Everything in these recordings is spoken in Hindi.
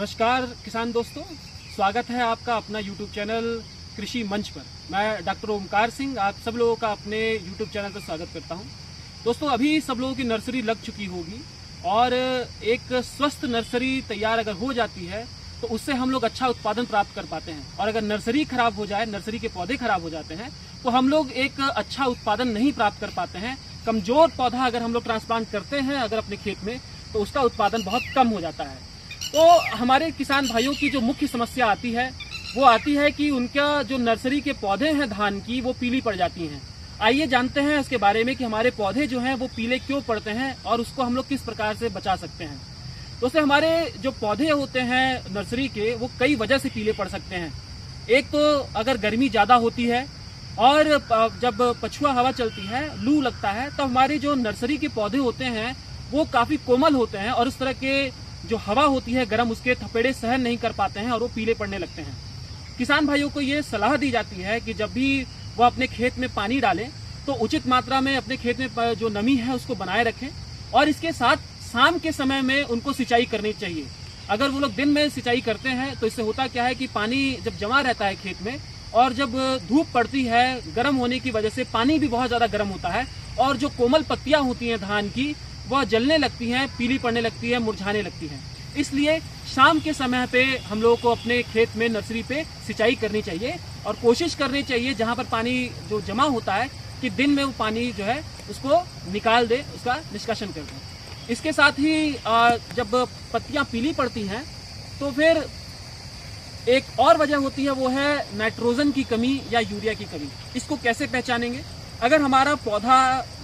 नमस्कार किसान दोस्तों, स्वागत है आपका अपना YouTube चैनल कृषि मंच पर। मैं डॉक्टर ओमकार सिंह आप सब लोगों का अपने YouTube चैनल पर स्वागत करता हूं। दोस्तों, अभी सब लोगों की नर्सरी लग चुकी होगी और एक स्वस्थ नर्सरी तैयार अगर हो जाती है तो उससे हम लोग अच्छा उत्पादन प्राप्त कर पाते हैं। और अगर नर्सरी खराब हो जाए, नर्सरी के पौधे खराब हो जाते हैं तो हम लोग एक अच्छा उत्पादन नहीं प्राप्त कर पाते हैं। कमजोर पौधा अगर हम लोग ट्रांसप्लांट करते हैं अगर अपने खेत में, तो उसका उत्पादन बहुत कम हो जाता है। तो हमारे किसान भाइयों की जो मुख्य समस्या आती है वो आती है कि उनका जो नर्सरी के पौधे हैं धान की, वो पीली पड़ जाती हैं। आइए जानते हैं इसके बारे में कि हमारे पौधे जो हैं वो पीले क्यों पड़ते हैं और उसको हम लोग किस प्रकार से बचा सकते हैं। दोस्तों, हमारे जो पौधे होते हैं नर्सरी के, वो कई वजह से पीले पड़ सकते हैं। एक तो अगर गर्मी ज्यादा होती है और जब पछुआ हवा चलती है, लू लगता है, तो हमारे जो नर्सरी के पौधे होते हैं वो काफी कोमल होते हैं और इस तरह के जो हवा होती है गर्म, उसके थपेड़े सहन नहीं कर पाते हैं और वो पीले पड़ने लगते हैं। किसान भाइयों को ये सलाह दी जाती है कि जब भी वो अपने खेत में पानी डालें तो उचित मात्रा में अपने खेत में जो नमी है उसको बनाए रखें और इसके साथ शाम के समय में उनको सिंचाई करनी चाहिए। अगर वो लोग दिन में सिंचाई करते हैं तो इससे होता क्या है कि पानी जब जमा रहता है खेत में और जब धूप पड़ती है, गर्म होने की वजह से पानी भी बहुत ज्यादा गर्म होता है और जो कोमल पत्तियां होती हैं धान की, वह जलने लगती हैं, पीली पड़ने लगती है, मुरझाने लगती है। इसलिए शाम के समय पे हम लोगों को अपने खेत में नर्सरी पे सिंचाई करनी चाहिए और कोशिश करनी चाहिए जहां पर पानी जो जमा होता है कि दिन में वो पानी जो है उसको निकाल दे, उसका निष्कासन कर दे। इसके साथ ही जब पत्तियां पीली पड़ती हैं तो फिर एक और वजह होती है, वो है नाइट्रोजन की कमी या यूरिया की कमी। इसको कैसे पहचानेंगे? अगर हमारा पौधा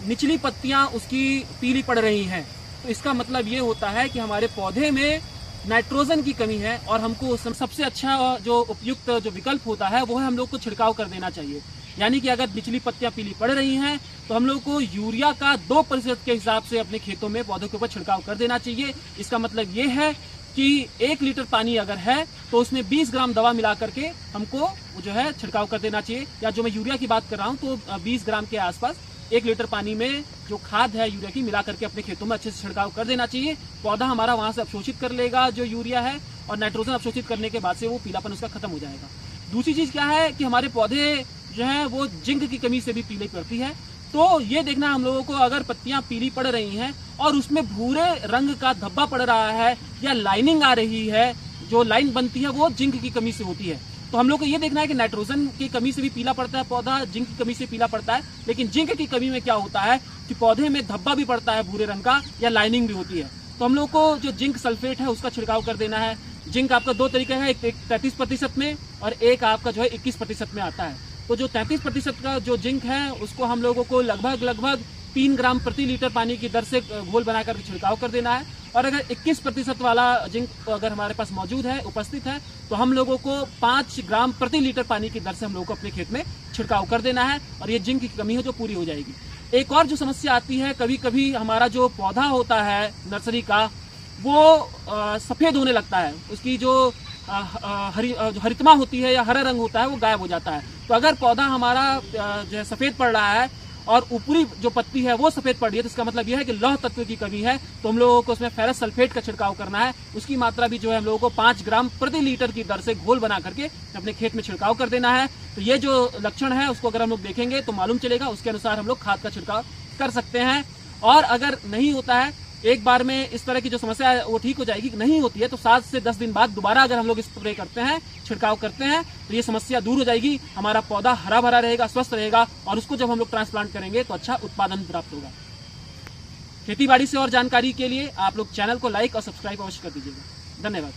निचली पत्तियां उसकी पीली पड़ रही हैं तो इसका मतलब ये होता है कि हमारे पौधे में नाइट्रोजन की कमी है और हमको सबसे अच्छा जो उपयुक्त जो विकल्प होता है वो है हम लोग को छिड़काव कर देना चाहिए। यानी कि अगर निचली पत्तियां पीली पड़ रही हैं तो हम लोग को यूरिया का 2% के हिसाब से अपने खेतों में पौधों के ऊपर छिड़काव कर देना चाहिए। इसका मतलब ये है कि 1 लीटर पानी अगर है तो उसमें 20 ग्राम दवा मिला करके हमको जो है छिड़काव कर देना चाहिए। या जो मैं यूरिया की बात कर रहा हूँ तो 20 ग्राम के आसपास 1 लीटर पानी में जो खाद है यूरिया की मिला करके अपने खेतों में अच्छे से छिड़काव कर देना चाहिए। पौधा हमारा वहां से अवशोषित कर लेगा जो यूरिया है और नाइट्रोजन अवशोषित करने के बाद से वो पीलापन उसका खत्म हो जाएगा। दूसरी चीज क्या है कि हमारे पौधे जो है वो जिंक की कमी से भी पीली पड़ती है। तो ये देखना हम लोगों को, अगर पत्तियां पीली पड़ रही हैं और उसमें भूरे रंग का धब्बा पड़ रहा है या लाइनिंग आ रही है, जो लाइन बनती है वो जिंक की कमी से होती है। तो हम लोग को ये देखना है कि नाइट्रोजन की कमी से भी पीला पड़ता है पौधा, जिंक की कमी से पीला पड़ता है। लेकिन जिंक की कमी में क्या होता है कि पौधे में धब्बा भी पड़ता है भूरे रंग का या लाइनिंग भी होती है। तो हम लोग को जो जिंक सल्फेट है उसका छिड़काव कर देना है। जिंक आपका 2 तरीके है, एक 33% में और एक आपका जो है 21% में आता है। तो जो 33% का जो जिंक है उसको हम लोगों को लगभग 3 ग्राम प्रति लीटर पानी की दर से घोल बनाकर छिड़काव कर देना है। और अगर 21% वाला जिंक अगर हमारे पास मौजूद है, उपस्थित है, तो हम लोगों को 5 ग्राम प्रति लीटर पानी की दर से हम लोगों को अपने खेत में छिड़काव कर देना है और ये जिंक की कमी है जो पूरी हो जाएगी। एक और जो समस्या आती है, कभी कभी हमारा जो पौधा होता है नर्सरी का वो सफेद होने लगता है, उसकी जो हरितमा होती है या हरा रंग होता है वो गायब हो जाता है। तो अगर पौधा हमारा जो है सफेद पड़ रहा है और ऊपरी जो पत्ती है वो सफेद पड़ रही है तो इसका मतलब यह है कि लौह तत्व की कमी है। तो हम लोगों को उसमें फेरस सल्फेट का छिड़काव करना है। उसकी मात्रा भी जो है हम लोगों को 5 ग्राम प्रति लीटर की दर से घोल बना करके अपने खेत में छिड़काव कर देना है। तो ये जो लक्षण है उसको अगर हम लोग देखेंगे तो मालूम चलेगा, उसके अनुसार हम लोग खाद का छिड़काव कर सकते हैं। और अगर नहीं होता है, एक बार में इस तरह की जो समस्या है वो ठीक हो जाएगी, नहीं होती है तो 7 से 10 दिन बाद दोबारा अगर हम लोग स्प्रे करते हैं, छिड़काव करते हैं, तो ये समस्या दूर हो जाएगी। हमारा पौधा हरा भरा रहेगा, स्वस्थ रहेगा और उसको जब हम लोग ट्रांसप्लांट करेंगे तो अच्छा उत्पादन प्राप्त होगा। खेती बाड़ी से और जानकारी के लिए आप लोग चैनल को लाइक और सब्सक्राइब अवश्य कर दीजिएगा। धन्यवाद।